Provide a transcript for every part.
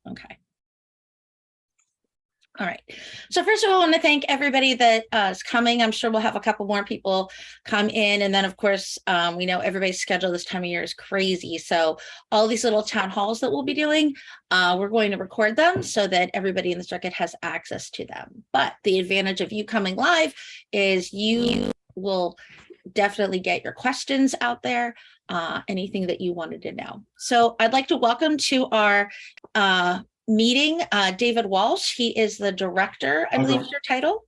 Okay. All right. So first of all, I want to thank everybody that is coming. I'm sure we'll have a couple more people come in. And then, of course, we know everybody's schedule this time of year is crazy. So all these little town halls that we'll be doing, we're going to record them so that everybody in the circuit has access to them. But the advantage of you coming live is you will definitely get your questions out there, anything that you wanted to know. So I'd like to welcome to our meeting David Walsh. He is the director, I believe is your title,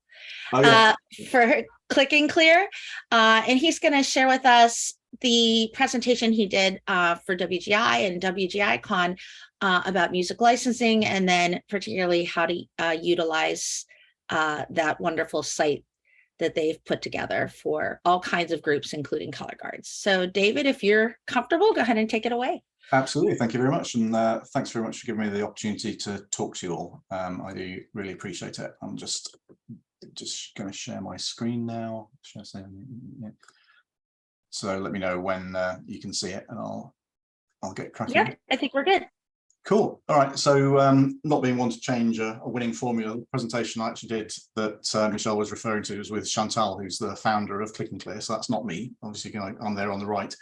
for ClickNclear, and he's going to share with us the presentation he did for WGI and WGICon about music licensing, and then particularly how to utilize that wonderful site that they've put together for all kinds of groups, including color guards. So David, if you're comfortable, go ahead and take it away. Absolutely. Thank you very much. And thanks very much for giving me the opportunity to talk to you all. I do really appreciate it. I'm just going to share my screen now. So let me know when you can see it and I'll get cracking. Yeah, I think we're good. Cool. All right. So not being one to change a winning formula, the presentation I actually did that Michelle was referring to was with Chantal, who's the founder of ClickNclear. So that's not me. Obviously, I'm there on the right.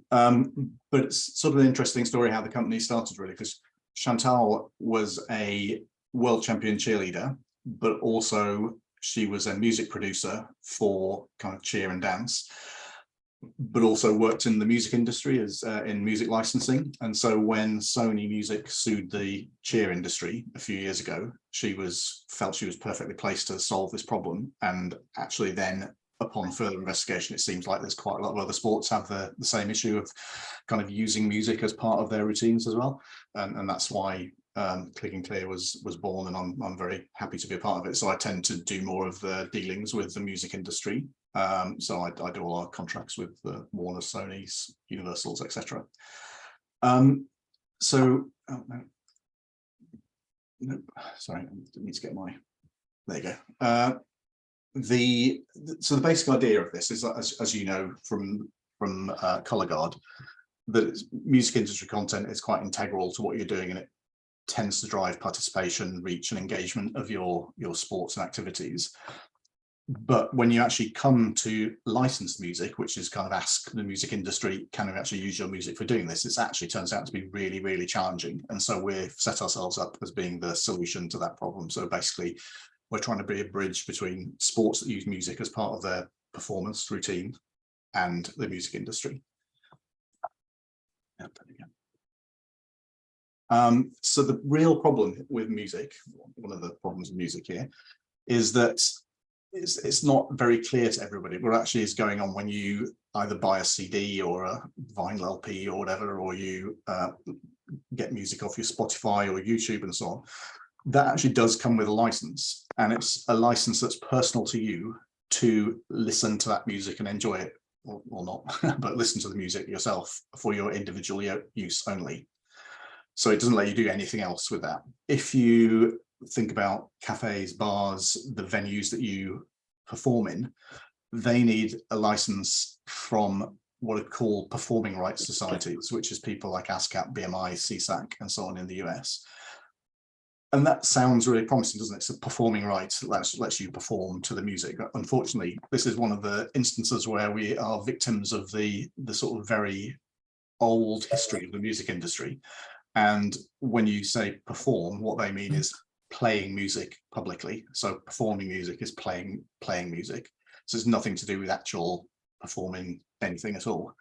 But it's sort of an interesting story how the company started, really, because Chantal was a world champion cheerleader, but also she was a music producer for kind of cheer and dance, but also worked in the music industry as in music licensing. And so when Sony Music sued the cheer industry a few years ago, she felt she was perfectly placed to solve this problem. And actually then, upon further investigation, it seems like there's quite a lot of other sports have the same issue of kind of using music as part of their routines as well. And that's why ClickNclear was born, and I'm very happy to be a part of it. So I tend to do more of the dealings with the music industry. So I do all our contracts with the Warner, Sony's, Universals, etc. So, oh, no. Nope, sorry, I need to get my, there you go. So the basic idea of this is that, as you know from Color Guard, that music industry content is quite integral to what you're doing, and it tends to drive participation, reach, and engagement of your sports and activities. But when you actually come to licensed music, which is kind of ask the music industry, can you actually use your music for doing this? It actually turns out to be really, really challenging. And so we've set ourselves up as being the solution to that problem. So basically, we're trying to be a bridge between sports that use music as part of their performance routine and the music industry. So the real problem with music, one of the problems with music here, is that it's not very clear to everybody what actually is going on when you either buy a CD or a vinyl LP or whatever, or you get music off your Spotify or YouTube and so on. That actually does come with a license, and it's a license that's personal to you to listen to that music and enjoy it, or not, but listen to the music yourself for your individual use only. So it doesn't let you do anything else with that. If you think about cafes, bars, the venues that you perform in, they need a license from what are called performing rights societies, which is people like ASCAP, BMI, CSAC, and so on in the US. And that sounds really promising, doesn't it? It's a performing rights that lets you perform to the music. Unfortunately, this is one of the instances where we are victims of the sort of very old history of the music industry. And when you say perform, what they mean is playing music publicly. So performing music is playing music. So it's nothing to do with actual performing anything at all.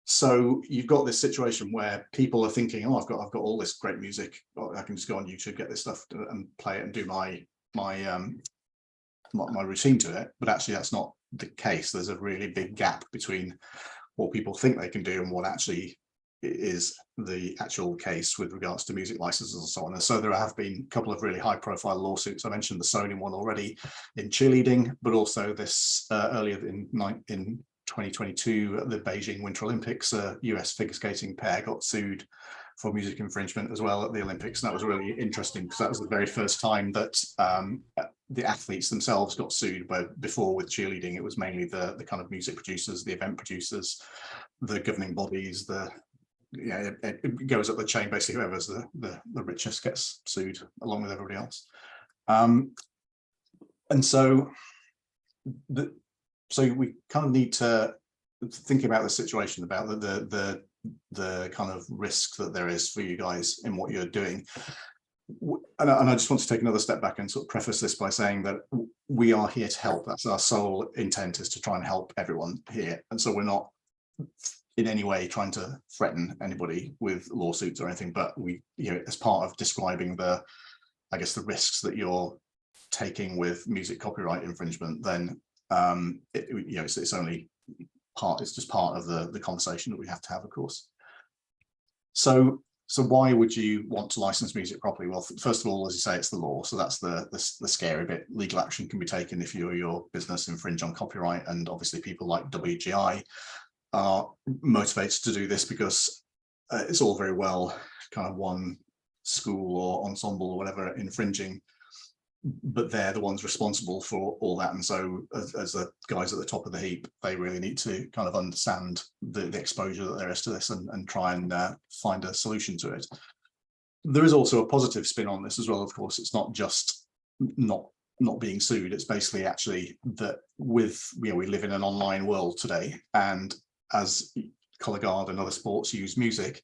So you've got this situation where people are thinking, oh, I've got all this great music, I can just go on YouTube, get this stuff and play it and do my routine to it. But actually that's not the case. There's a really big gap between what people think they can do and what actually is the actual case with regards to music licenses and so on. And so there have been a couple of really high profile lawsuits. I mentioned the Sony one already in cheerleading, but also this earlier in 2022, the Beijing Winter Olympics, a US figure skating pair got sued for music infringement as well at the Olympics. And that was really interesting because that was the very first time that the athletes themselves got sued. But before with cheerleading, it was mainly the kind of music producers, the event producers, the governing bodies, the yeah, it goes up the chain. Basically, whoever's the richest gets sued along with everybody else. And so we kind of need to think about the situation, about the kind of risk that there is for you guys in what you're doing. And I just want to take another step back and sort of preface this by saying that we are here to help. That's our sole intent, is to try and help everyone here. And so we're not in any way trying to threaten anybody with lawsuits or anything, but we, as part of describing the risks that you're taking with music copyright infringement, then it's only part, it's just part of the conversation that we have to have, of course. So why would you want to license music properly? Well, first of all, as you say, it's the law. So that's the scary bit. Legal action can be taken if you or your business infringe on copyright. And obviously people like WGI are motivated to do this because it's all very well kind of one school or ensemble or whatever infringing, but they're the ones responsible for all that. And so as the guys at the top of the heap, they really need to kind of understand the exposure that there is to this and try and find a solution to it. There is also a positive spin on this as well, of course. It's not just not being sued. It's basically actually that we live in an online world today, and as colour guard and other sports use music,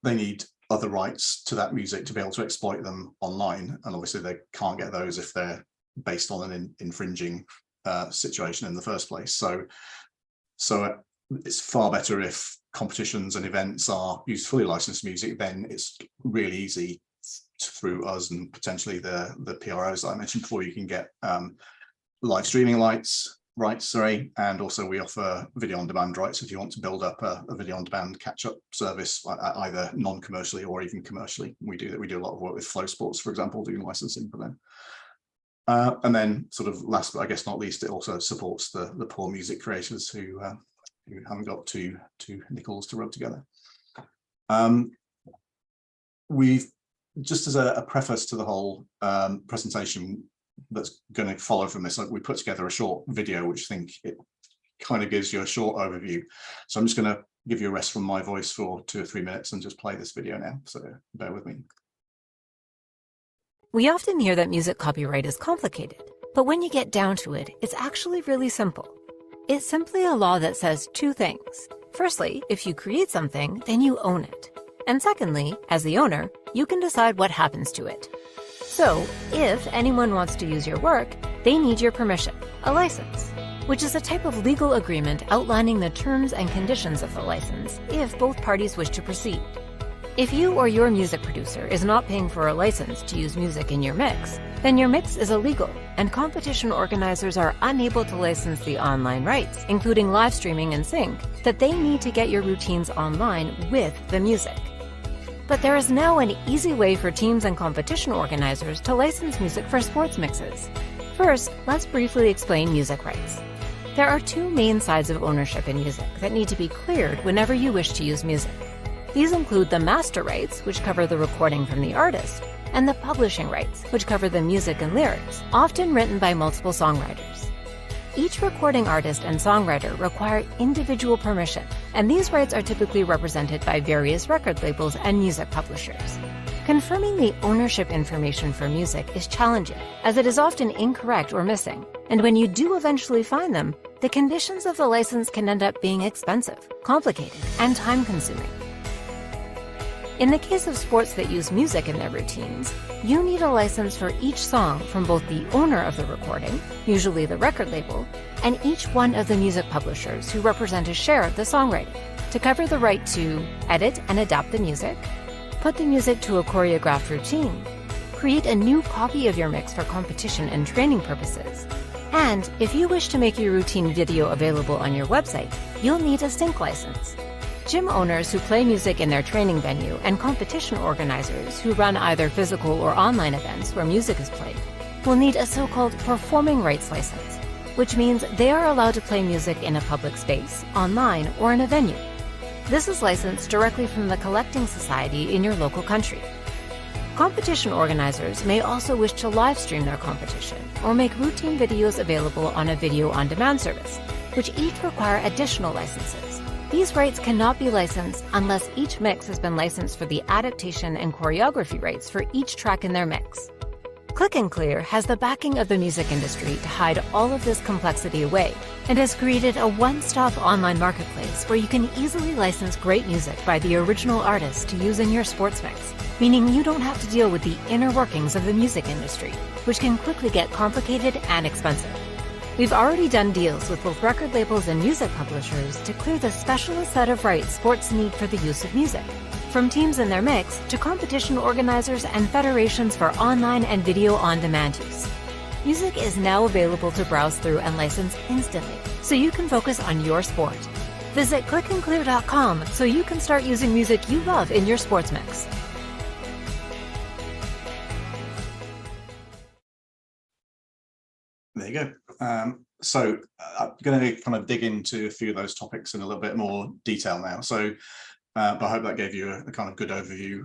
they need other rights to that music to be able to exploit them online, and obviously they can't get those if they're based on an infringing situation in the first place. So it's far better if competitions and events are used fully licensed music. Then it's really easy through us and potentially the PROs that I mentioned before. You can get live streaming rights, and also we offer video on demand rights if you want to build up a video on demand catch-up service, either non-commercially or even commercially. We do a lot of work with Flow Sports, for example, doing licensing for them. And then sort of last but I guess not least, it also supports the poor music creators who haven't got two nickels to rub together. We've, just as a preface to the whole presentation that's going to follow from this, we put together a short video which I think it kind of gives you a short overview. So I'm just going to give you a rest from my voice for 2 or 3 minutes and just play this video now, so bear with me. We often hear that music copyright is complicated, but when you get down to it, it's actually really simple. It's simply a law that says 2 things. Firstly, if you create something, then you own it. And secondly, as the owner, you can decide what happens to it. So, if anyone wants to use your work, they need your permission, a license, which is a type of legal agreement outlining the terms and conditions of the license if both parties wish to proceed. If you or your music producer is not paying for a license to use music in your mix, then your mix is illegal, and competition organizers are unable to license the online rights, including live streaming and sync, that they need to get your routines online with the music. But there is now an easy way for teams and competition organizers to license music for sports mixes. First, let's briefly explain music rights. There are 2 main sides of ownership in music that need to be cleared whenever you wish to use music. These include the master rights, which cover the recording from the artist, and the publishing rights, which cover the music and lyrics, often written by multiple songwriters. Each recording artist and songwriter require individual permission, and these rights are typically represented by various record labels and music publishers. Confirming the ownership information for music is challenging, as it is often incorrect or missing, and when you do eventually find them, the conditions of the license can end up being expensive, complicated, and time-consuming. In the case of sports that use music in their routines, you need a license for each song from both the owner of the recording, usually the record label, and each one of the music publishers who represent a share of the songwriting, to cover the right to edit and adapt the music, put the music to a choreographed routine, create a new copy of your mix for competition and training purposes, and if you wish to make your routine video available on your website, you'll need a sync license. Gym owners who play music in their training venue and competition organizers who run either physical or online events where music is played will need a so-called performing rights license, which means they are allowed to play music in a public space, online, or in a venue. This is licensed directly from the collecting society in your local country. Competition organizers may also wish to live stream their competition or make routine videos available on a video on demand service, which each require additional licenses. These rights cannot be licensed unless each mix has been licensed for the adaptation and choreography rights for each track in their mix. ClickNclear has the backing of the music industry to hide all of this complexity away and has created a one-stop online marketplace where you can easily license great music by the original artist to use in your sports mix, meaning you don't have to deal with the inner workings of the music industry, which can quickly get complicated and expensive. We've already done deals with both record labels and music publishers to clear the specialist set of rights sports need for the use of music, from teams in their mix to competition organizers and federations for online and video on-demand use. Music is now available to browse through and license instantly, so you can focus on your sport. Visit ClickNclear.com so you can start using music you love in your sports mix. There you go. So I'm going to kind of dig into a few of those topics in a little bit more detail now. So, but I hope that gave you a kind of good overview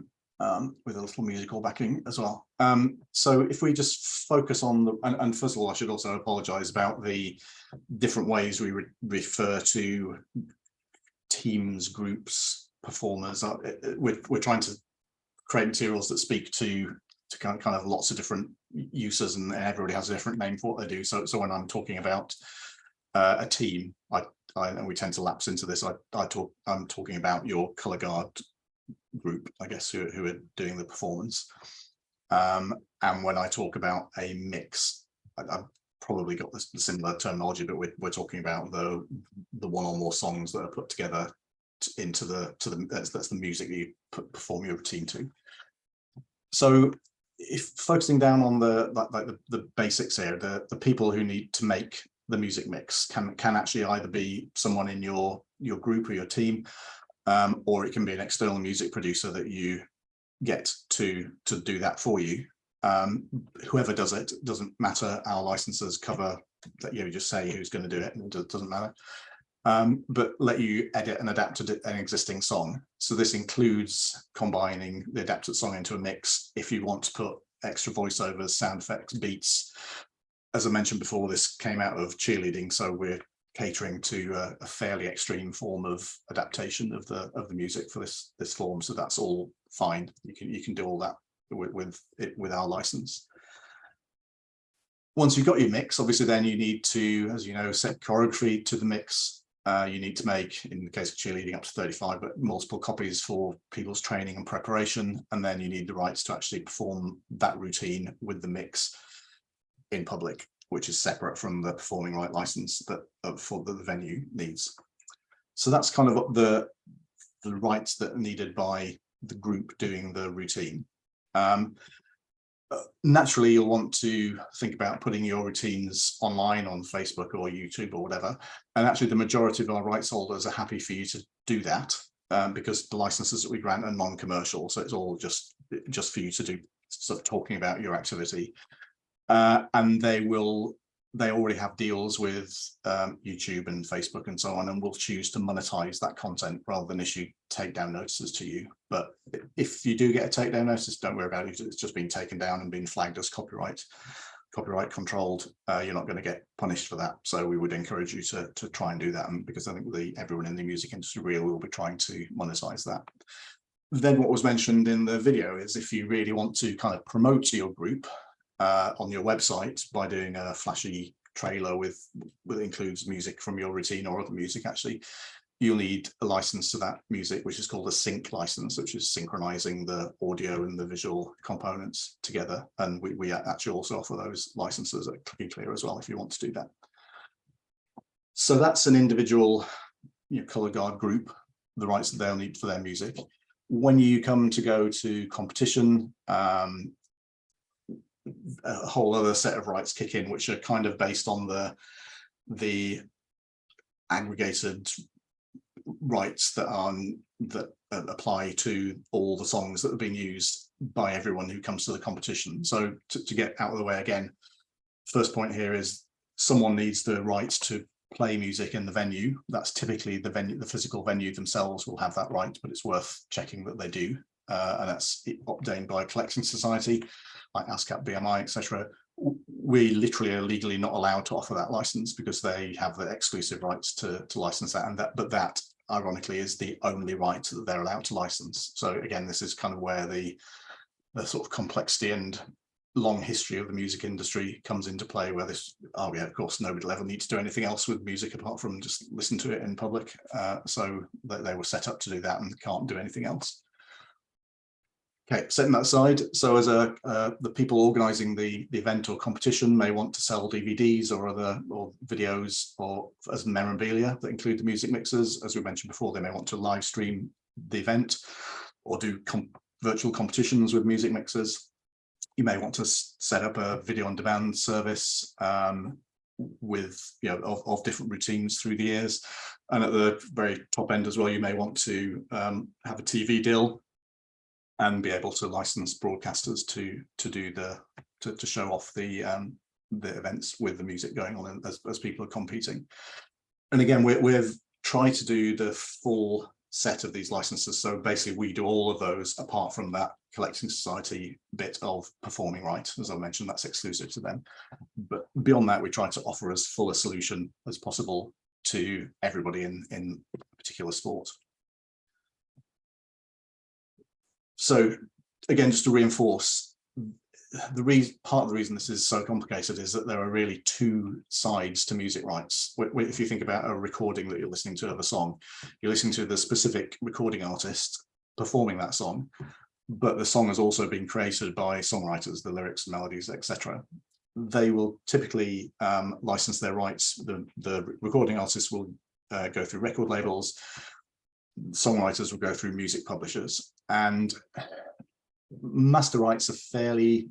with a little musical backing as well. So if we just focus on the, and first of all, I should also apologize about the different ways we refer to teams, groups, performers. We're trying to create materials that speak to kind of lots of different users, and everybody has a different name for what they do. So when I'm talking about a team, and we tend to lapse into this, I'm talking about your color guard group, I guess, who are doing the performance. And when I talk about a mix, I've probably got the similar terminology, but we're talking about the one or more songs that are put together into that's the music that you perform your routine to. So if focusing down on the basics here, the people who need to make the music mix can actually either be someone in your group or your team, or it can be an external music producer that you get to do that for you. Whoever does it, doesn't matter. Our licenses cover that. You just say who's going to do it, and it doesn't matter. But let you edit and adapt an existing song. So this includes combining the adapted song into a mix if you want to put extra voiceovers, sound effects, beats. As I mentioned before, this came out of cheerleading, so we're catering to a fairly extreme form of adaptation of the music for this form. So that's all fine. You can do all that with our license. Once you've got your mix, obviously then you need to, as you know, set choreography to the mix. You need to make, in the case of cheerleading, up to 35, but multiple copies for people's training and preparation. And then you need the rights to actually perform that routine with the mix in public, which is separate from the performing right license that the venue needs. So that's kind of the rights that are needed by the group doing the routine. Naturally, you'll want to think about putting your routines online on Facebook or YouTube or whatever. And actually, the majority of our rights holders are happy for you to do that because the licenses that we grant are non-commercial. So it's all just for you to do, sort of talking about your activity. And they already have deals with YouTube and Facebook and so on, and will choose to monetize that content rather than issue takedown notices to you. But if you do get a takedown notice, don't worry about it. It's just been taken down and been flagged as copyright controlled. You're not going to get punished for that. So we would encourage you to try and do that, and because I think everyone in the music industry really will be trying to monetize that. Then what was mentioned in the video is if you really want to kind of promote your group on your website by doing a flashy trailer with includes music from your routine or other music, actually, you'll need a license to that music, which is called a sync license, which is synchronizing the audio and the visual components together. And we actually also offer those licenses at ClickNclear as well, if you want to do that. So that's an individual color guard group, the rights that they'll need for their music. When you come to go to competition, a whole other set of rights kick in, which are kind of based on the aggregated rights that apply to all the songs that are being used by everyone who comes to the competition. So to get out of the way again, first point here is someone needs the rights to play music in the venue. That's typically the venue, the physical venue themselves will have that right, but it's worth checking that they do. And that's obtained by a collecting society like ASCAP, BMI, etc. We literally are legally not allowed to offer that license because they have the exclusive rights to license that, but that ironically, is the only right that they're allowed to license. So again, this is kind of where the sort of complexity and long history of the music industry comes into play, where this, oh yeah, of course, nobody will ever need to do anything else with music apart from just listen to it in public. So they were set up to do that and can't do anything else. Okay, setting that aside, so as the people organising the event or competition may want to sell DVDs or videos or as memorabilia that include the music mixers. As we mentioned before, they may want to live stream the event or do virtual competitions with music mixers. You may want to set up a video on demand service with, you know, of different routines through the years. And at the very top end as well, you may want to have a TV deal and be able to license broadcasters to show off the events with the music going on as people are competing. And again, we've tried to do the full set of these licenses. So basically we do all of those apart from that collecting society bit of performing right. As I mentioned, that's exclusive to them. But beyond that, we try to offer as full a solution as possible to everybody in a particular sport. So again, just to reinforce, part of the reason this is so complicated is that there are really two sides to music rights. If you think about a recording that you're listening to of a song, you're listening to the specific recording artist performing that song, but the song has also been created by songwriters, the lyrics, melodies, etc. They will typically license their rights. The recording artists will go through record labels. Songwriters will go through music publishers, and master rights are fairly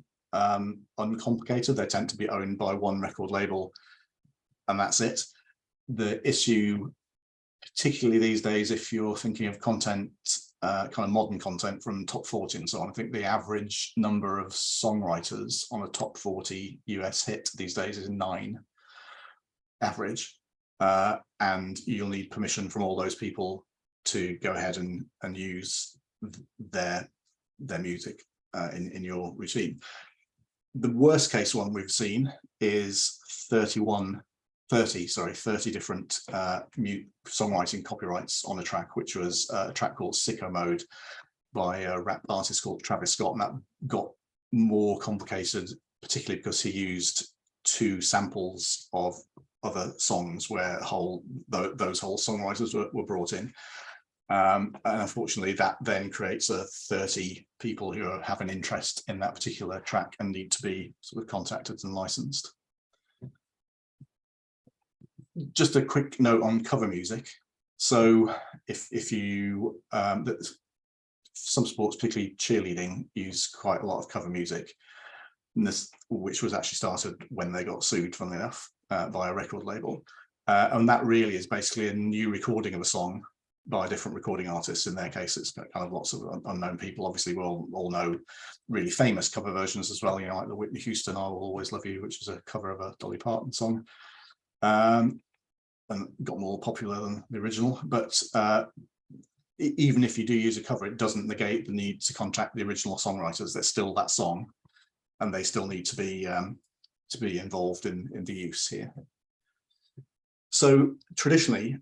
uncomplicated. They tend to be owned by one record label and that's it. The issue, particularly these days, if you're thinking of content, kind of modern content from top 40 and so on, I think the average number of songwriters on a top 40 US hit these days is 9 average, and you'll need permission from all those people to go ahead and use their music in your routine. The worst case one we've seen is 30 different songwriting copyrights on a track, which was a track called Sicko Mode by a rap artist called Travis Scott, and that got more complicated, particularly because he used 2 samples of other songs where those whole songwriters were brought in. And unfortunately, that then creates 30 people who have an interest in that particular track and need to be sort of contacted and licensed. Just a quick note on cover music. So if you, some sports, particularly cheerleading, use quite a lot of cover music, which was actually started when they got sued, funnily enough, by a record label. And that really is basically a new recording of a song by different recording artists. In their case, it's kind of lots of unknown people. Obviously, we'll all know really famous cover versions as well, you know, like the Whitney Houston "I Will Always Love You," which is a cover of a Dolly Parton song, and got more popular than the original. But even if you do use a cover, it doesn't negate the need to contact the original songwriters. There's still that song, and they still need to be involved in the use here. So traditionally,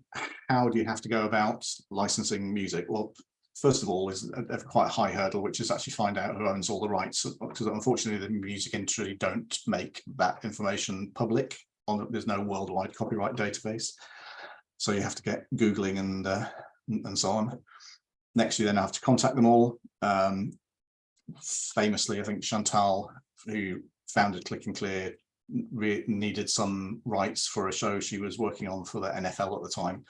how do you have to go about licensing music? Well, first of all, is a quite high hurdle, which is actually find out who owns all the rights, because unfortunately the music industry don't make that information public. There's no worldwide copyright database, so you have to get Googling and so on. Next, you then have to contact them all. Famously, I think Chantal, who founded ClickNclear, needed some rights for a show she was working on for the NFL at the time,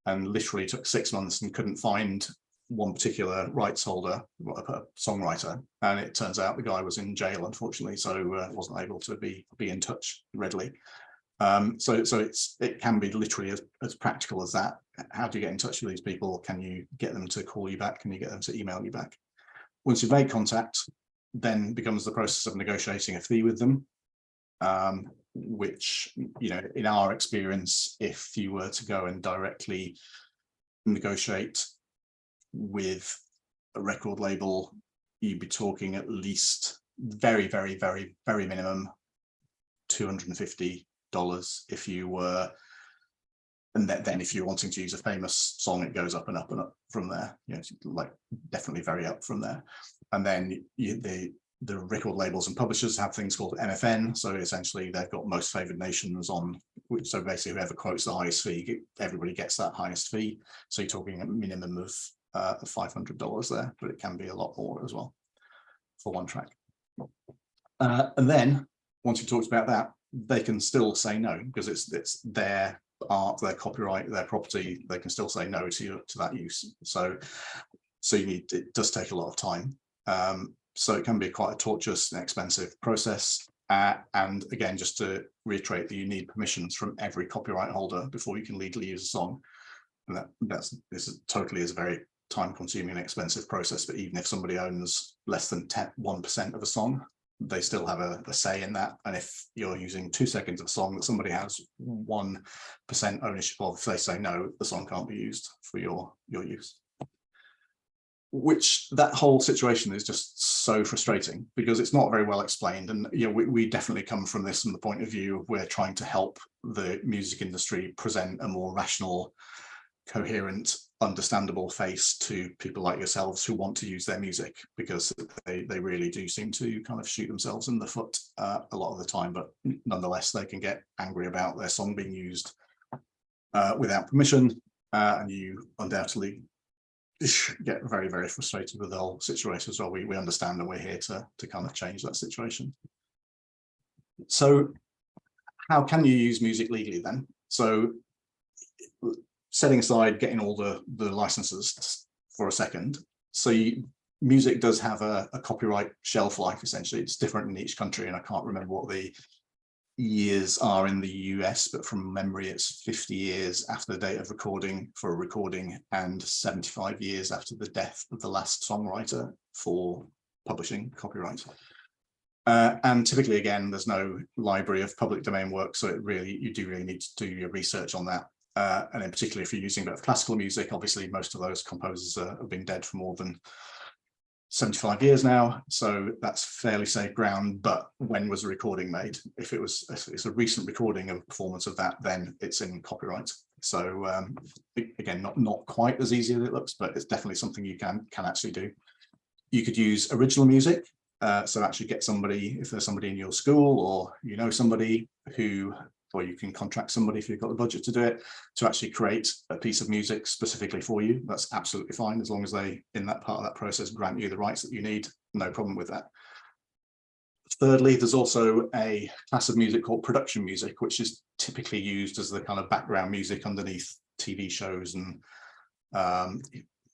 and literally took 6 months and couldn't find one particular rights holder, a songwriter, and it turns out the guy was in jail, unfortunately, so wasn't able to be in touch readily. So it can be literally as practical as that. How do you get in touch with these people? Can you get them to call you back? Can you get them to email you back? Once you've made contact, then becomes the process of negotiating a fee with them, which, you know, in our experience, if you were to go and directly negotiate with a record label, you'd be talking at least very, very, very, very minimum $250 if you were and then if you're wanting to use a famous song, it goes up and up and up from there. You know, it's like definitely very up from there. And then the record labels and publishers have things called MFN. So essentially they've got most favored nations on, so basically whoever quotes the highest fee, everybody gets that highest fee. So you're talking a minimum of $500 there, but it can be a lot more as well for one track. And then once you talked about that, they can still say no, because it's their art, their copyright, their property. They can still say no to that use. So it does take a lot of time. So it can be quite a tortuous and expensive process. And again, just to reiterate that you need permissions from every copyright holder before you can legally use a song. And this totally is a very time-consuming and expensive process. But even if somebody owns less than 1% of a song, they still have a say in that. And if you're using 2 seconds of a song that somebody has 1% ownership of, if they say no, the song can't be used for your use. Which that whole situation is just so frustrating because it's not very well explained. And you know, we definitely come from this from the point of view of we're trying to help the music industry present a more rational, coherent, understandable face to people like yourselves who want to use their music, because they really do seem to kind of shoot themselves in the foot a lot of the time. But nonetheless, they can get angry about their song being used without permission, and you undoubtedly get very, very frustrated with the whole situation as well. We understand, and we're here to kind of change that situation. So how can you use music legally then? So setting aside getting all the licenses for a second, so music does have a copyright shelf life. Essentially, it's different in each country, and I can't remember what the years are in the US, but from memory it's 50 years after the date of recording for a recording and 75 years after the death of the last songwriter for publishing copyright. And typically, again, there's no library of public domain work, so you do really need to do your research on that. And in particular, if you're using a bit of classical music, obviously most of those composers have been dead for more than 75 years now, so that's fairly safe ground. But when was the recording made? If it's a recent recording of a performance of that, then it's in copyright. So again, not quite as easy as it looks, but it's definitely something you can actually do. You could use original music, so actually get somebody, if there's somebody in your school or you know somebody who, or you can contract somebody if you've got the budget to do it, to actually create a piece of music specifically for you. That's absolutely fine, as long as they, in that part of that process, grant you the rights that you need. No problem with that. Thirdly, there's also a class of music called production music, which is typically used as the kind of background music underneath TV shows and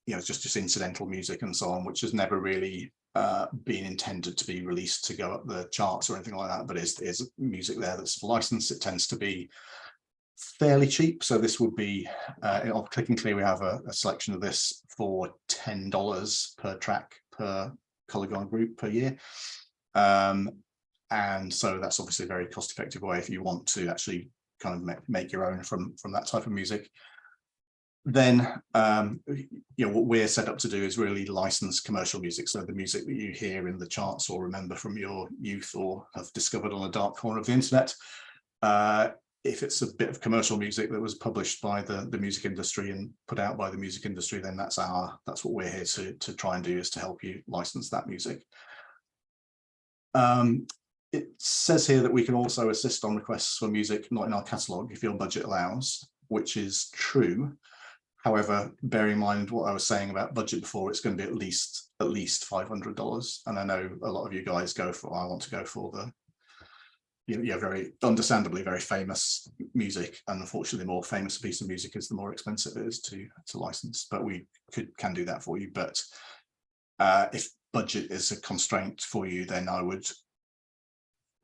you know, just incidental music and so on, which has never really been intended to be released to go up the charts or anything like that, but is music there that's licensed. It tends to be fairly cheap. So this would be on ClickNclear, we have a selection of this for $10 per track per color guard group per year. And so that's obviously a very cost-effective way if you want to actually kind of make your own from that type of music. Then you know, what we're set up to do is really license commercial music. So the music that you hear in the charts or remember from your youth or have discovered on a dark corner of the internet, if it's a bit of commercial music that was published by the music industry and put out by the music industry, then that's what we're here to try and do, is to help you license that music. It says here that we can also assist on requests for music not in our catalogue if your budget allows, which is true. However, bear in mind what I was saying about budget before, it's going to be at least $500. And I know a lot of you guys I want to go for the, very understandably very famous music. And unfortunately, the more famous a piece of music is, the more expensive it is to license. But we can do that for you. But if budget is a constraint for you, then I would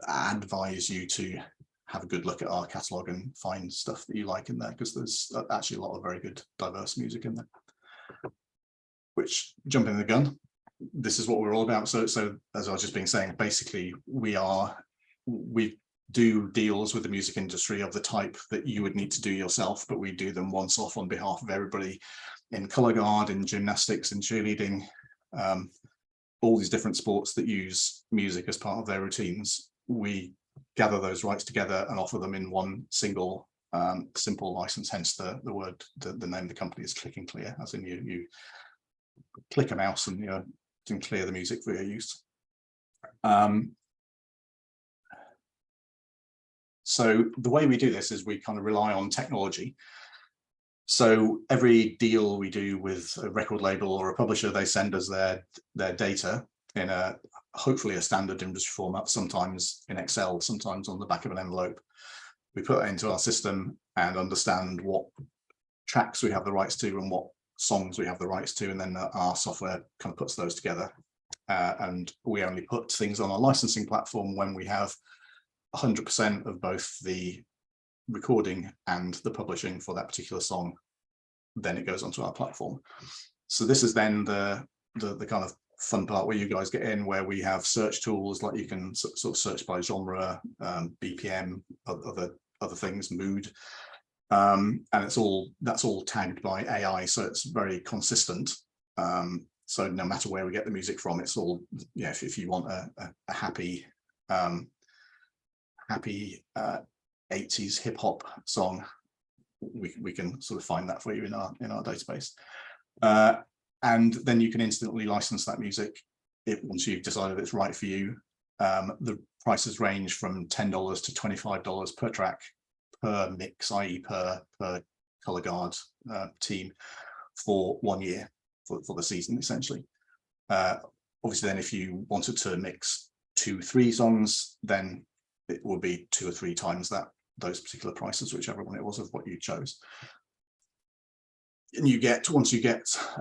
advise you to have a good look at our catalogue and find stuff that you like in there, because there's actually a lot of very good diverse music in there. Which, jumping the gun, this is what we're all about. So as I was just saying, basically we do deals with the music industry of the type that you would need to do yourself, but we do them once off on behalf of everybody in colour guard, in gymnastics, in cheerleading, all these different sports that use music as part of their routines. We gather those rights together and offer them in one single simple license, hence the word, the name of the company is ClickNclear, as in you click a mouse and you can clear the music for your use. So the way we do this is we kind of rely on technology. So every deal we do with a record label or a publisher, they send us their data in hopefully a standard industry format, sometimes in Excel, sometimes on the back of an envelope. We put it into our system and understand what tracks we have the rights to and what songs we have the rights to, and then our software kind of puts those together. And we only put things on our licensing platform when we have 100% of both the recording and the publishing for that particular song. Then it goes onto our platform. So this is then the kind of fun part where you guys get in, where we have search tools, like you can sort of search by genre, BPM, other things, mood, and that's all tagged by AI, so it's very consistent. So no matter where we get the music from, it's all, yeah, if you want a happy 80s hip hop song, we can sort of find that for you in our database. And then you can instantly license that music once you've decided it's right for you. The prices range from $10 to $25 per track, per mix, i.e. per color guard team, for 1 year, for the season, essentially. Obviously, then if you wanted to mix 2-3 songs, then it will be 2 or 3 times those particular prices, whichever one it was of what you chose. And once you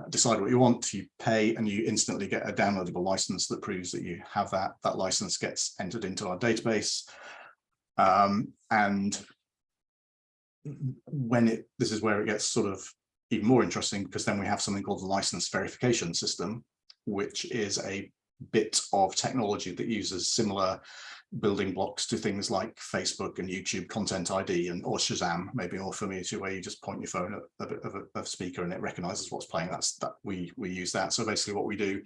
decide what you want, you pay, and you instantly get a downloadable license that proves that you have that. That license gets entered into our database, and this is where it gets sort of even more interesting, because then we have something called the license verification system, which is a bit of technology that uses similar building blocks to things like Facebook and YouTube Content ID or Shazam, maybe more familiar to, where you just point your phone at a bit of a speaker and it recognizes what's playing. We use that. So basically what we do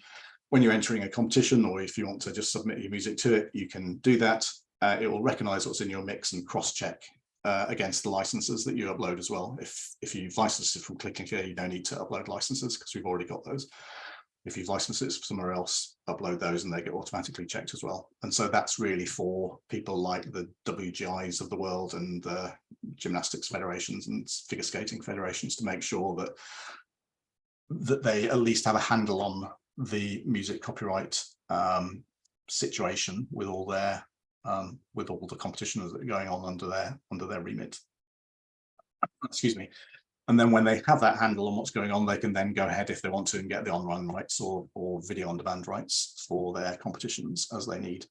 when you're entering a competition, or if you want to just submit your music to it, you can do that. It will recognize what's in your mix and cross-check against the licenses that you upload as well. If you've licensed it from ClickNclear, you don't need to upload licenses because we've already got those. If you've licensed it somewhere else, upload those and they get automatically checked as well. And so that's really for people like the WGIs of the world and the gymnastics federations and figure skating federations, to make sure that they at least have a handle on the music copyright situation with all the competitions that are going on under their remit. Excuse me. And then when they have that handle on what's going on, they can then go ahead, if they want to, and get the on-run rights or video on demand rights for their competitions as they need.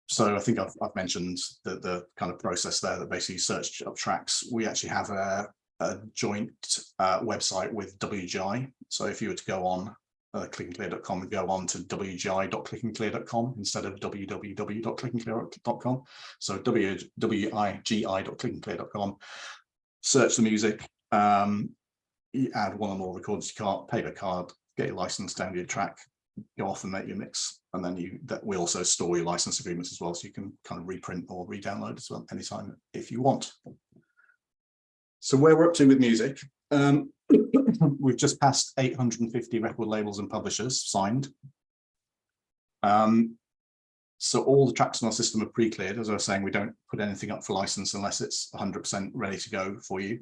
So I think I've mentioned the kind of process there, that basically search up tracks. We actually have a joint website with WGI. So if you were to go on clicknclear.com and go on to wgi.clicknclear.com instead of www.clicknclear.com, so wigi.clicknclear.com, search the music, you add one or more recordings to your cart, pay the card, get your license, down your track, go off and make your mix. And then we also store your license agreements as well, so you can kind of reprint or re-download as well anytime if you want. So where we're up to with music, we've just passed 850 record labels and publishers signed. So all the tracks in our system are pre-cleared. As I was saying, we don't put anything up for license unless it's 100% ready to go for you.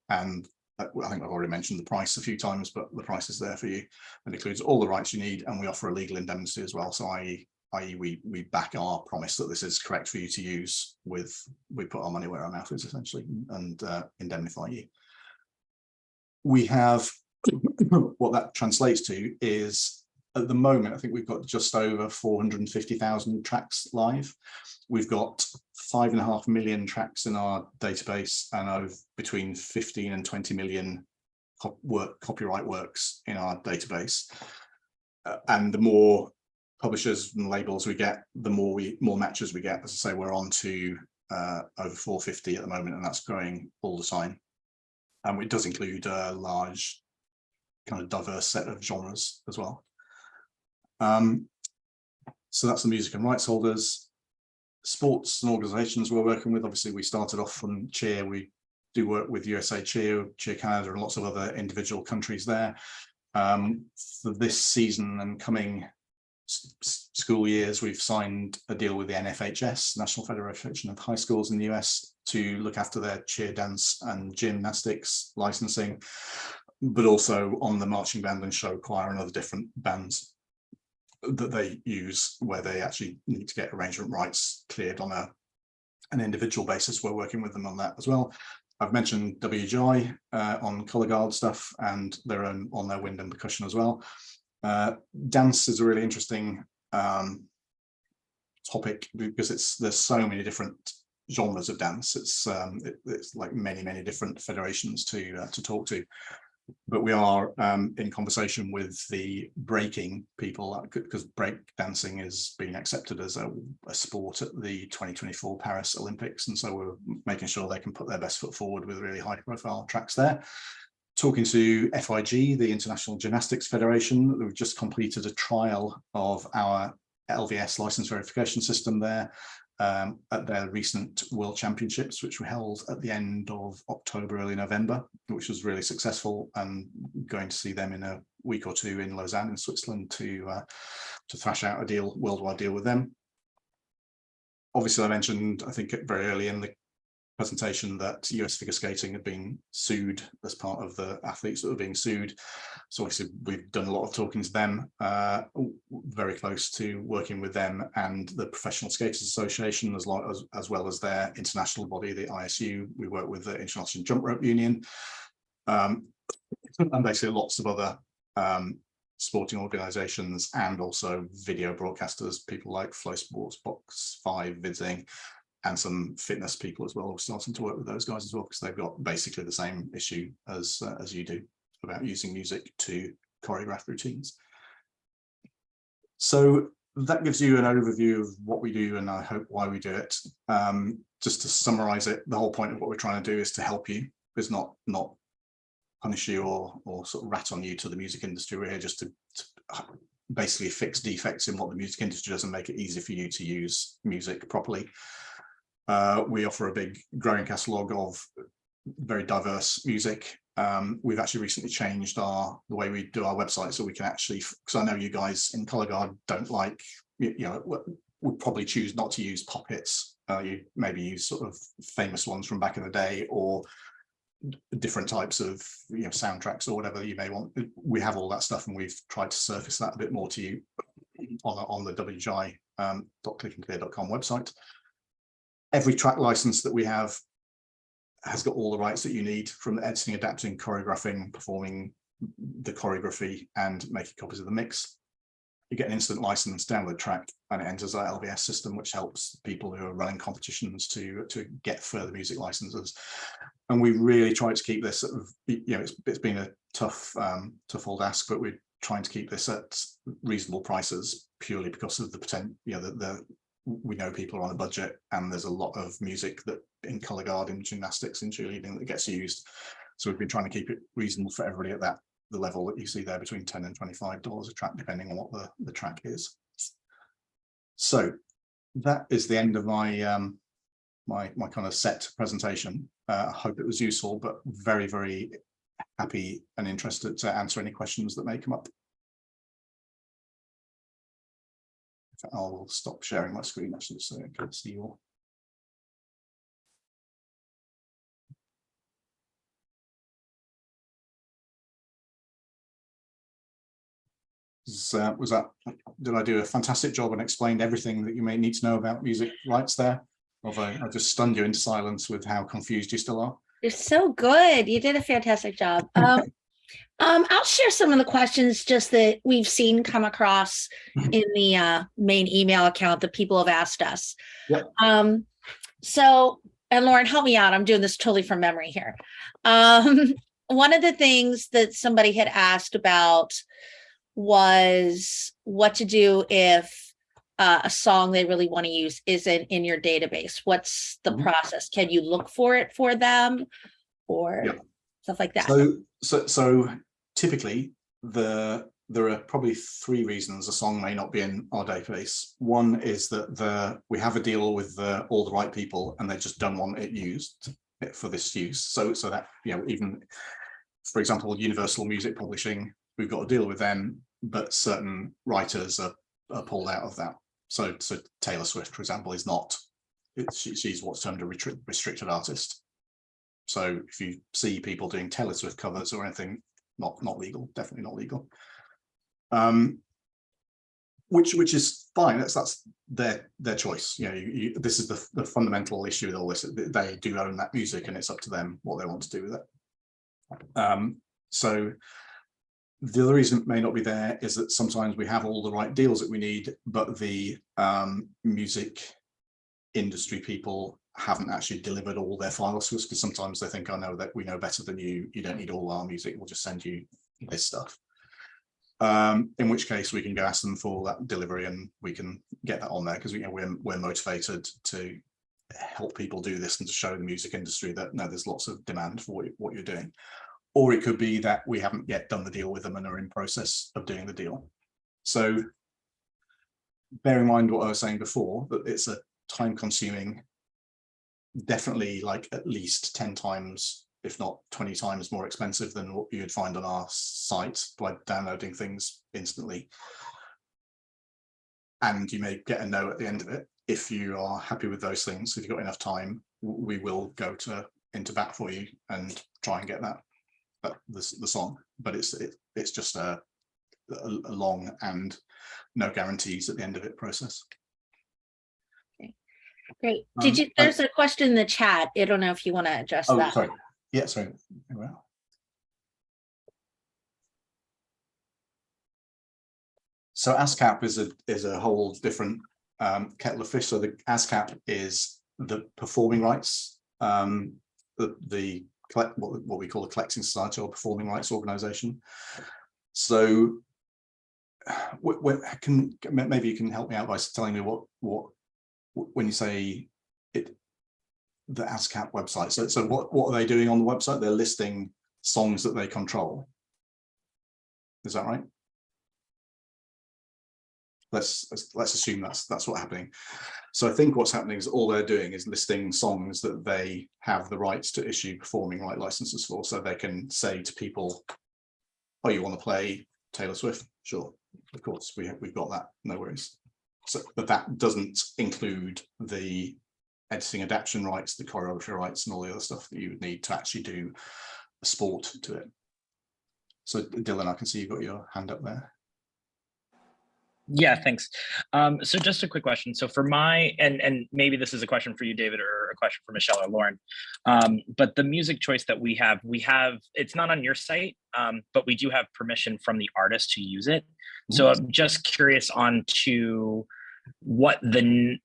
And I think I've already mentioned the price a few times, but the price is there for you. It includes all the rights you need, and we offer a legal indemnity as well. So i.e. we back our promise that this is correct for you to use with, we put our money where our mouth is essentially, and indemnify you. We have, what that translates to is, at the moment, I think we've got just over 450,000 tracks live. We've got 5.5 million tracks in our database, and over between 15 and 20 million copyright works in our database. And the more publishers and labels we get, the more matches we get. As I say, we're on to over 450 at the moment, and that's growing all the time. And it does include a large kind of diverse set of genres as well. So that's the music and rights holders. sports and organizations we're working with. Obviously, we started off from cheer. We do work with USA Cheer, Cheer Canada, and lots of other individual countries there. For this season and coming school years, we've signed a deal with the NFHS, National Federation of High Schools in the US, to look after their cheer, dance and gymnastics licensing, but also on the marching band and show choir and other different bands that they use, where they actually need to get arrangement rights cleared on an individual basis. We're working with them on that as well. I've mentioned WGI on colour guard stuff, and their own on their wind and percussion as well. Dance is a really interesting topic because there's so many different genres of dance. It's like many different federations to talk to. But we are in conversation with the breaking people, because break dancing is being accepted as a sport at the 2024 Paris Olympics, and so we're making sure they can put their best foot forward with really high profile tracks there. Talking to FIG, the International Gymnastics Federation, we've just completed a trial of our LVS license verification system there at their recent World Championships, which were held at the end of October, early November, which was really successful, and going to see them in a week or two in Lausanne in Switzerland to thrash out a worldwide deal with them. Obviously, I mentioned, I think very early in the presentation, that US figure skating had been sued as part of the athletes that were being sued. So obviously we've done a lot of talking to them, very close to working with them and the Professional Skaters Association, as well as their international body, the ISU. We work with the International Jump Rope Union, and basically lots of other sporting organizations, and also video broadcasters, people like Flow Sports, Box 5, Vidzing, and some fitness people as well. We're starting to work with those guys as well, because they've got basically the same issue as you do about using music to choreograph routines. So that gives you an overview of what we do, and I hope why we do it. Just to summarize it, the whole point of what we're trying to do is to help you, is not punish you or sort of rat on you to the music industry. We're here just to basically fix defects in what the music industry does and make it easy for you to use music properly. We offer a big growing catalogue of very diverse music. We've actually recently changed the way we do our website, so we can actually, because I know you guys in Colour Guard don't like, would probably choose not to use pop hits. You maybe use sort of famous ones from back in the day, or different types of soundtracks or whatever you may want. We have all that stuff, and we've tried to surface that a bit more to you on the wgi.clicknclear.com website. Every track license that we have has got all the rights that you need, from editing, adapting, choreographing, performing the choreography, and making copies of the mix. You get an instant license, download track, and it enters our LVS system, which helps people who are running competitions to get further music licenses. And we really try to keep this, it's been a tough old ask, but we're trying to keep this at reasonable prices, purely because of the potential, we know people are on a budget, and there's a lot of music that in colour guard, in gymnastics, in cheerleading, that gets used. So we've been trying to keep it reasonable for everybody at the level that you see there, between $10 and $25 a track, depending on what the track is. So that is the end of my my kind of set presentation. I hope it was useful, but very, very happy and interested to answer any questions that may come up. I'll stop sharing my screen actually, so I can see you all. Did I do a fantastic job and explained everything that you may need to know about music rights there? Or have I just stunned you into silence with how confused you still are? You're so good. You did a fantastic job. I'll share some of the questions just that we've seen come across in the main email account that people have asked us. Yep. So, and Lauren, help me out. I'm doing this totally from memory here. One of the things that somebody had asked about was what to do if a song they really want to use isn't in your database. What's the process? Can you look for it for them, or stuff like that? So typically the there are probably 3 reasons a song may not be in our database. One is that we have a deal with all the right people, and they just don't want it used for this use. So that, you know, even, for example, Universal Music Publishing, we've got a deal with them, but certain writers are pulled out of that. So Taylor Swift, for example, is not. She's what's termed a restricted artist. So if you see people doing Taylor Swift covers or anything, not legal, definitely not legal. Which is fine. That's their choice. You know, this is the fundamental issue with all this. They do own that music, and it's up to them what they want to do with it. So the other reason it may not be there is that sometimes we have all the right deals that we need, but the music industry people haven't actually delivered all their files to us, because sometimes they think, oh no, that we know better than you. You don't need all our music. We'll just send you this stuff. In which case we can go ask them for that delivery, and we can get that on there, because we're motivated to help people do this and to show the music industry that no, there's lots of demand for what you're doing. Or it could be that we haven't yet done the deal with them and are in process of doing the deal. So bear in mind what I was saying before, that it's a time consuming, definitely like at least 10 times, if not 20 times more expensive than what you'd find on our site by downloading things instantly. And you may get a no at the end of it. If you are happy with those things, if you've got enough time, we will go into bat for you and try and get the song. But it's just a long and no guarantees at the end of it process. Okay, great. There's a question in the chat. I don't know if you want to address that. Sorry. Yeah, sorry. Well, so ASCAP is a whole different kettle of fish. So the ASCAP is the performing rights, what we call a collecting society or performing rights organization. So maybe you can help me out by telling me what when you say it, the ASCAP website. So what are they doing on the website? They're listing songs that they control. Is that right? Let's assume that's what's happening. So I think what's happening is all they're doing is listing songs that they have the rights to issue performing right licenses for. So they can say to people, oh, you want to play Taylor Swift? Sure, of course, we've got that, no worries. So, but that doesn't include the editing adaptation rights, the choreography rights, and all the other stuff that you would need to actually do a sport to it. So Dylan, I can see you've got your hand up there. Yeah, thanks. So just a quick question. So for and maybe this is a question for you, David, or a question for Michelle or Lauren, but the music choice that we have, it's not on your site, but we do have permission from the artist to use it. So I'm just curious on to what the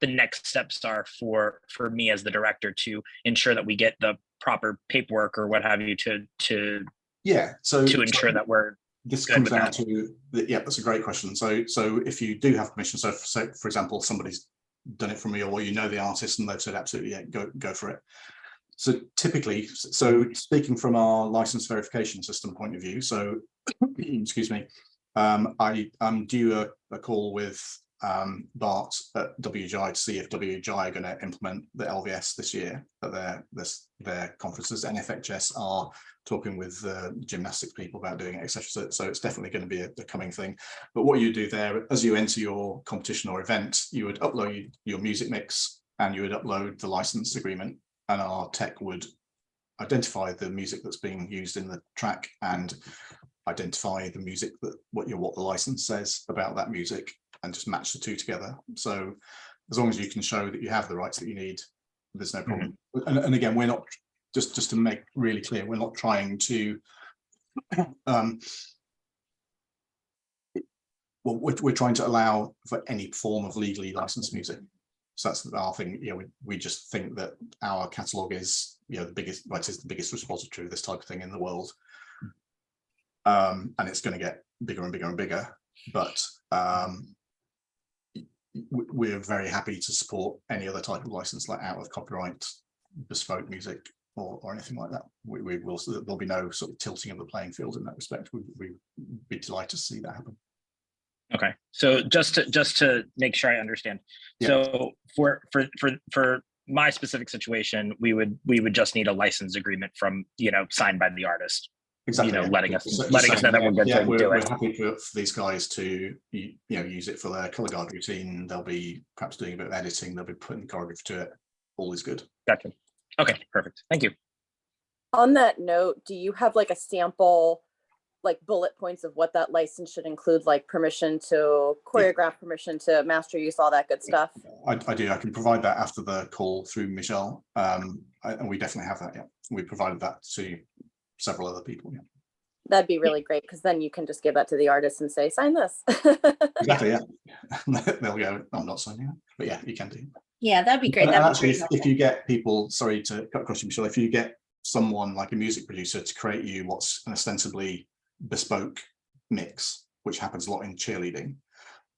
next steps are for me as the director to ensure that we get the proper paperwork or what have you to ensure that we're. This comes down to yeah, that's a great question. So if you do have permission, so for example, somebody's done it for me, or you know the artist and they've said absolutely yeah, go for it. So typically, speaking from our license verification system point of view, so excuse me, I'm due a call with Bart at WGI to see if WGI are going to implement the LVS this year at their conferences. NFHS are talking with gymnastics people about doing it, etc. So it's definitely going to be a coming thing. But what you do there, as you enter your competition or event, you would upload your music mix and you would upload the license agreement, and our tech would identify the music that's being used in the track and identify the music what the license says about that music, and just match the two together. So as long as you can show that you have the rights that you need, there's no problem. And again, we're not, just to make really clear, we're not trying to we're trying to allow for any form of legally licensed music. So that's our thing. We just think that our catalog is the biggest, it is the biggest repository of this type of thing in the world, and it's going to get bigger and bigger and bigger. But we're very happy to support any other type of license, like out of copyright, bespoke music, or anything like that. We will, so there'll be no sort of tilting of the playing field in that respect. We'd be delighted to see that happen. Okay, so just to make sure I understand, Yeah. so for my specific situation, we would just need a license agreement from, signed by the artist. Exactly. Letting us Just know saying, that we're good to do we're it. happy for these guys to use it for their color guard routine. They'll be perhaps doing a bit of editing. They'll be putting the choreography to it. All is good. Gotcha. Okay, perfect. Thank you. On that note, do you have like a sample, like bullet points of what that license should include, like permission to choreograph, permission to master use, all that good stuff? I do. I can provide that after the call through Michelle. And we definitely have that. Yeah, we provided that to several other people. Yeah, that'd be really great, because then you can just give that to the artist and say, sign this. exactly. Yeah, they'll go, I'm not signing it, but yeah, you can do. Yeah, that'd be great. And actually, if you get people, sorry to cut across you, Michelle, if you get someone like a music producer to create you what's an ostensibly bespoke mix, which happens a lot in cheerleading,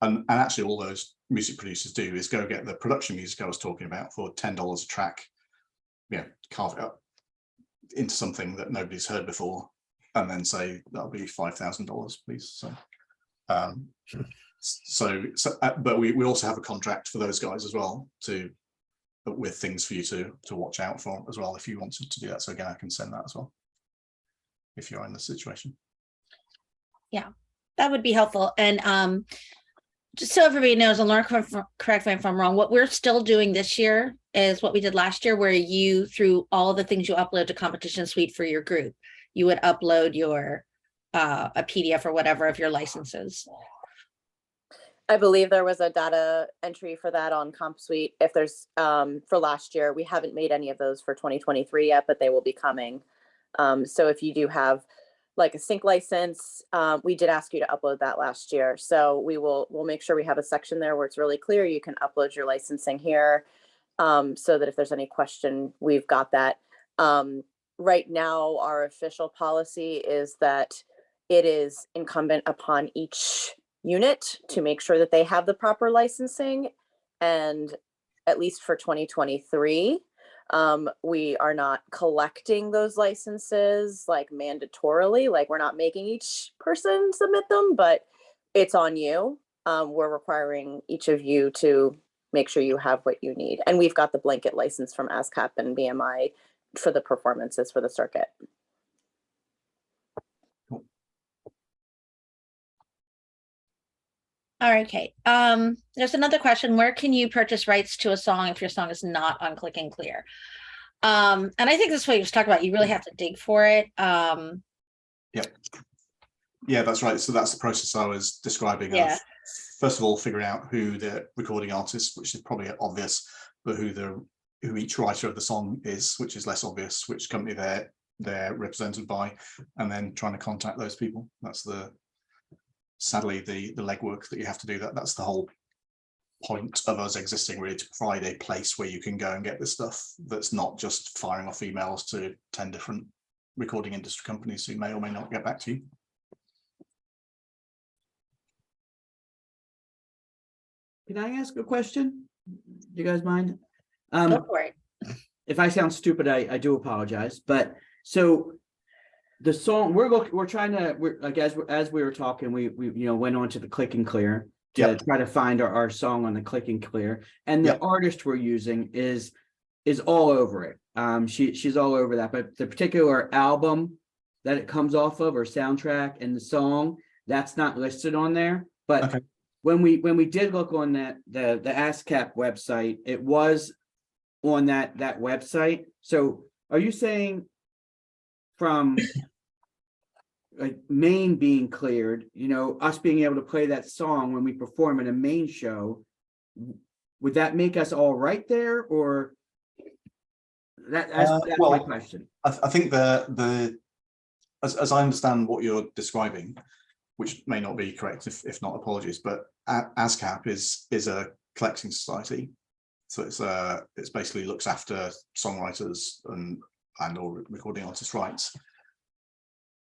and actually all those music producers do is go get the production music I was talking about for $10 a track, carve it up into something that nobody's heard before, and then say that'll be $5,000, please. But we also have a contract for those guys as well, with things for you to watch out for as well if you wanted to do that. So again, I can send that as well if you're in the situation. Yeah, that would be helpful. And just so everybody knows, and Lauren, correct me if I'm wrong, what we're still doing this year is what we did last year, where you, through all the things you upload to Competition Suite for your group, you would upload your a PDF or whatever of your licenses. I believe there was a data entry for that on Comp Suite. If there's for last year, we haven't made any of those for 2023 yet, but they will be coming. So if you do have like a sync license, we did ask you to upload that last year. So we'll make sure we have a section there where it's really clear. You can upload your licensing here, so that if there's any question, we've got that. Right now, our official policy is that it is incumbent upon each unit to make sure that they have the proper licensing. And at least for 2023, we are not collecting those licenses like mandatorily, like we're not making each person submit them, but it's on you. We're requiring each of you to make sure you have what you need. And we've got the blanket license from ASCAP and BMI for the performances for the circuit. All right, Kate. There's another question. Where can you purchase rights to a song if your song is not on ClickNclear? And I think this is what you just talked about. You really have to dig for it. Yeah, that's right. So that's the process I was describing. Yeah. First of all, figuring out who the recording artist, which is probably obvious, but who each writer of the song is, which is less obvious, which company they're represented by, and then trying to contact those people. That's sadly the legwork that you have to do. That's the whole point of us existing, really, to provide a place where you can go and get this stuff that's not just firing off emails to 10 different recording industry companies who may or may not get back to you. Can I ask a question? Do you guys mind? Go for it. If I sound stupid, I do apologize. But so the song we're trying to, like, as we were talking, we went on to the ClickNclear to try to find our song on the ClickNclear, and the artist we're using is all over it. She's all over that, but the particular album that it comes off of, or soundtrack, and the song, that's not listed on there. But okay, when we did look on the ASCAP website, it was on that website. So are you saying from like Maine being cleared, us being able to play that song when we perform at a Maine show, would that make us all right there, or that's well, my question? I think as I understand what you're describing, which may not be correct, if not, apologies, but ASCAP is a collecting society, so it's basically looks after songwriters and or recording artists' rights.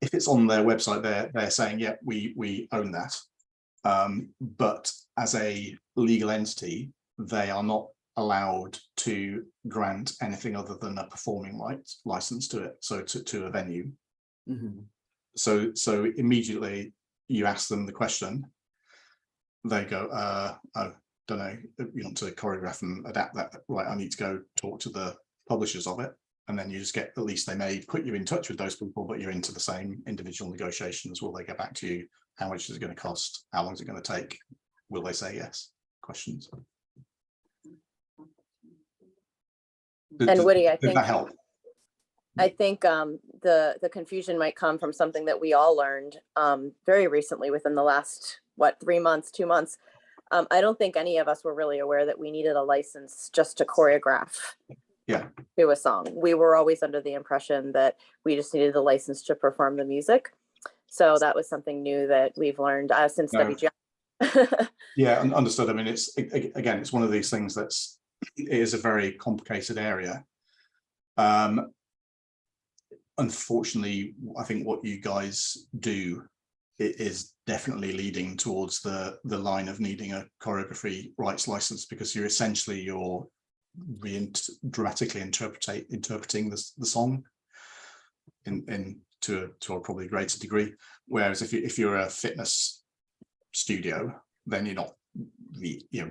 If it's on their website, they're saying, yeah, we own that, but as a legal entity, they are not allowed to grant anything other than a performing rights license to it, so to a venue. So immediately you ask them the question, they go, I don't know, you want to choreograph and adapt that, right? I need to go talk to the publishers of it. And then you just get, at least they may put you in touch with those people, but you're into the same individual negotiations. Will they get back to you? How much is it going to cost? How long is it going to take? Will they say yes? Questions. And Woody, I Did think that help? The confusion might come from something that we all learned very recently within the last, 3 months, 2 months. I don't think any of us were really aware that we needed a license just to choreograph to a song. We were always under the impression that we just needed the license to perform the music. So that was something new that we've learned since WGI. Yeah, understood. I mean, it's again, it's one of these things it is a very complicated area. Unfortunately, I think what you guys do, it is definitely leading towards the line of needing a choreography rights license, because you're essentially dramatically interpreting the song to a probably greater degree. Whereas if you're a fitness studio, then you're not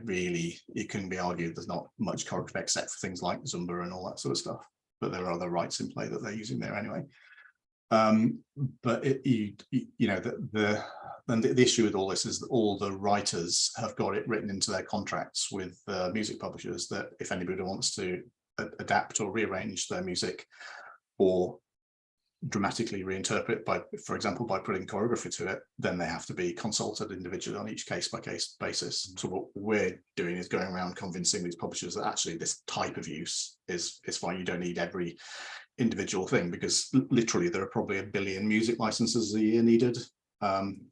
really, it can be argued there's not much choreography except for things like Zumba and all that sort of stuff, but there are other rights in play that they're using there anyway. But the issue with all this is that all the writers have got it written into their contracts with music publishers that if anybody wants to adapt or rearrange their music or dramatically reinterpret, for example, by putting choreography to it, then they have to be consulted individually on each case-by-case basis. So what we're doing is going around convincing these publishers that actually this type of use is fine. You don't need every individual thing, because literally there are probably 1 billion music licenses a year needed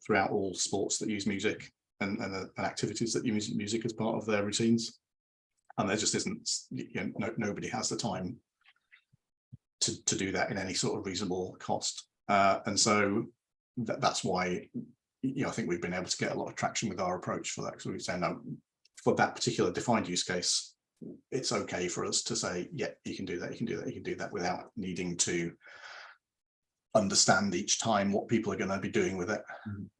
throughout all sports that use music and activities that use music as part of their routines. And there just isn't, nobody has the time to do that in any sort of reasonable cost. And so that's why, I think we've been able to get a lot of traction with our approach for that, because we say, no, for that particular defined use case, it's okay for us to say, yeah, you can do that, you can do that, you can do that, without needing to understand each time what people are going to be doing with it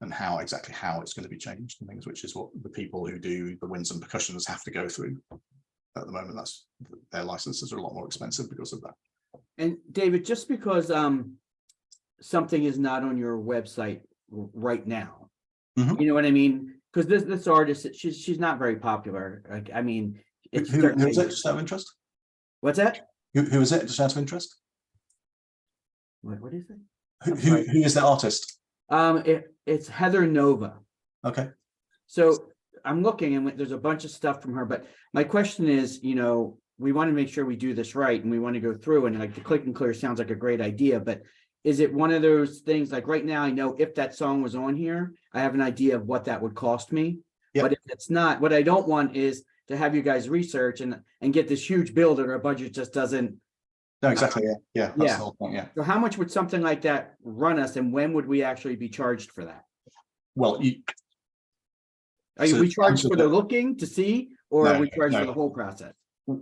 and exactly how it's going to be changed and things, which is what the people who do the winds and percussions have to go through at the moment. That's their licenses are a lot more expensive because of that. And David, just because something is not on your website right now, you know what I mean? Because this artist, she's not very popular. Like, I mean, it's who is it? Just out of interest. What's that? Who is it? Just out of interest. What is it? Who is the artist? It's Heather Nova. Okay. So I'm looking, and there's a bunch of stuff from her. But my question is, we want to make sure we do this right, and we want to go through, and like the ClickNclear sounds like a great idea, but is it one of those things like right now I know if that song was on here, I have an idea of what that would cost me. Yep. But if it's not, what I don't want is to have you guys research and get this huge bill that our budget just doesn't. No, exactly. Yeah. That's the whole point, yeah. So how much would something like that run us, and when would we actually be charged for that? Well, are we charged for the looking to see, or are we charged for the whole process?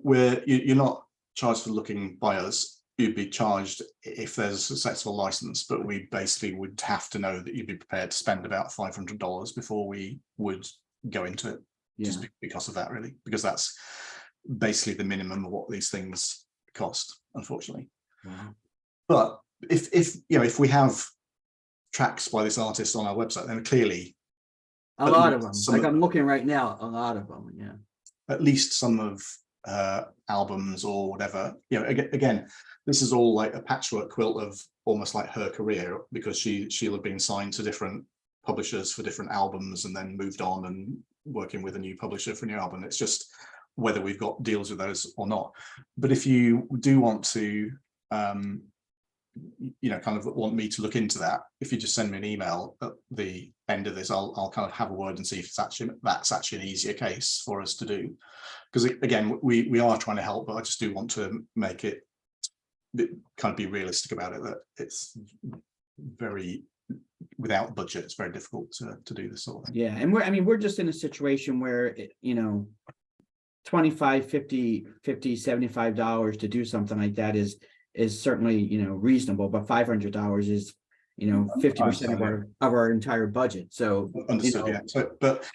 You're not charged for looking by us. You'd be charged if there's a successful license, but we basically would have to know that you'd be prepared to spend about $500 before we would go into it, just because of that, really, because that's basically the minimum of what these things cost, unfortunately. Wow. But if we have tracks by this artist on our website, then clearly a lot of them, like I'm looking right now, a lot of them, at least some of albums or whatever. Again, this is all like a patchwork quilt of almost like her career, because she'll have been signed to different publishers for different albums and then moved on and working with a new publisher for a new album. It's just whether we've got deals with those or not. But if you do want to kind of want me to look into that, if you just send me an email at the end of this, I'll kind of have a word and see if that's actually an easier case for us to do. Because again, we are trying to help, but I just do want to make it kind of be realistic about it, that it's very, without budget, it's very difficult to do this sort of thing. Yeah, and we're just in a situation where $25, $50, $75 to do something like that is certainly, you know, reasonable, but $500 is, you know, 50% of our entire budget. So Understood, you know, yeah. So, but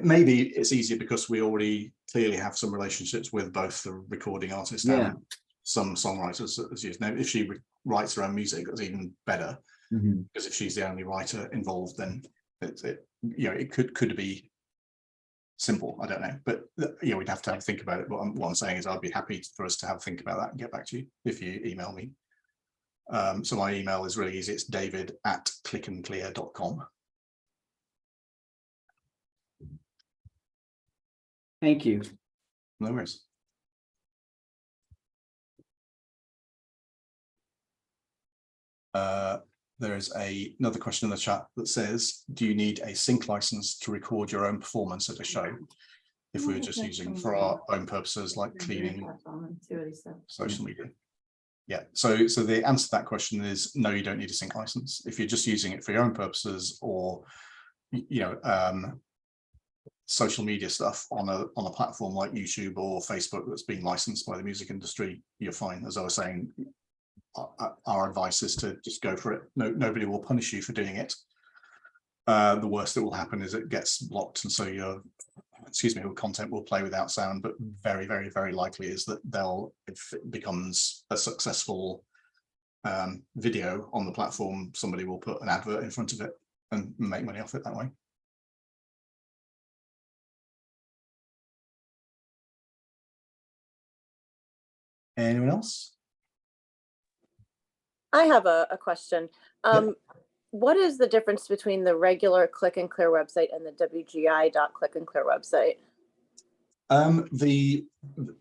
maybe it's easier because we already clearly have some relationships with both the recording artist Yeah. and some songwriters. As you know, if she writes her own music, that's even better. Because if she's the only writer involved, then you know, it could be simple. I don't know, but you know, we'd have to think about it. But what I'm saying is, I'd be happy for us to have a think about that and get back to you if you email me. So my email is really easy. It's david@clicknclear.com. thank you. No worries. There is another question in the chat that says, do you need a sync license to record your own performance at a show? If we were just using for our own purposes, like cleaning social media. Yeah, so the answer to that question is no, you don't need a sync license. If you're just using it for your own purposes, or you know, social media stuff on a platform like YouTube or Facebook that's being licensed by the music industry, you're fine. As I was saying, our advice is to just go for it. Nobody will punish you for doing it. The worst that will happen is it gets blocked, and so your content will play without sound. But very, very, very likely is that if it becomes a successful video on the platform, somebody will put an advert in front of it and make money off it that way. Anyone else? I have a question. What is the difference between the regular ClickNclear website and the WGI.ClickNclear website?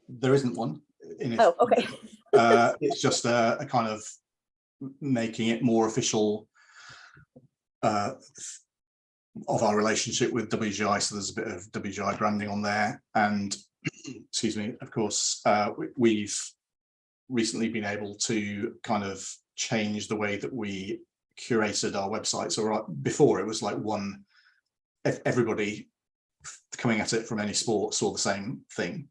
There isn't one in it. Oh, okay. It's just a kind of making it more official of our relationship with WGI. So there's a bit of WGI branding on there, and excuse me, of course, we've recently been able to kind of change the way that we curated our website. So before, it was like everybody coming at it from any sport saw the same thing.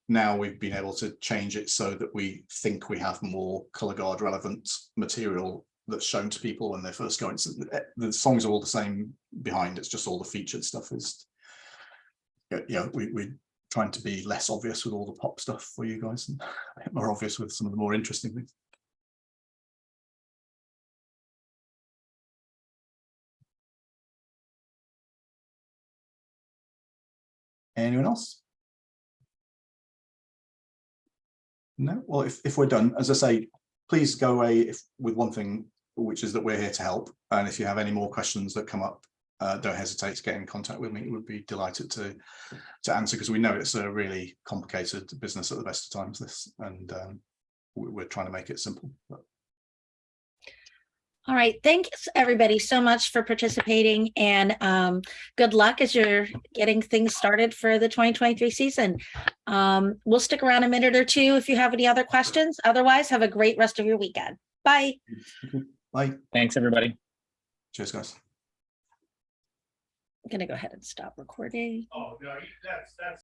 Now we've been able to change it so that we think we have more color guard relevant material that's shown to people when they first go into the songs are all the same behind. It's just all the featured stuff is, yeah, we're trying to be less obvious with all the pop stuff for you guys and more obvious with some of the more interesting things. Anyone else? No? Well, if we're done, as I say, please go away with one thing, which is that we're here to help. And if you have any more questions that come up, don't hesitate to get in contact with me. We'd be delighted to answer, because we know it's a really complicated business at the best of times, this, and we're trying to make it simple. All right, thanks everybody so much for participating, and good luck as you're getting things started for the 2023 season. We'll stick around a minute or two if you have any other questions. Otherwise, have a great rest of your weekend. Bye. Bye. Thanks, everybody. Cheers, guys. I'm gonna go ahead and stop recording. Oh, no, that's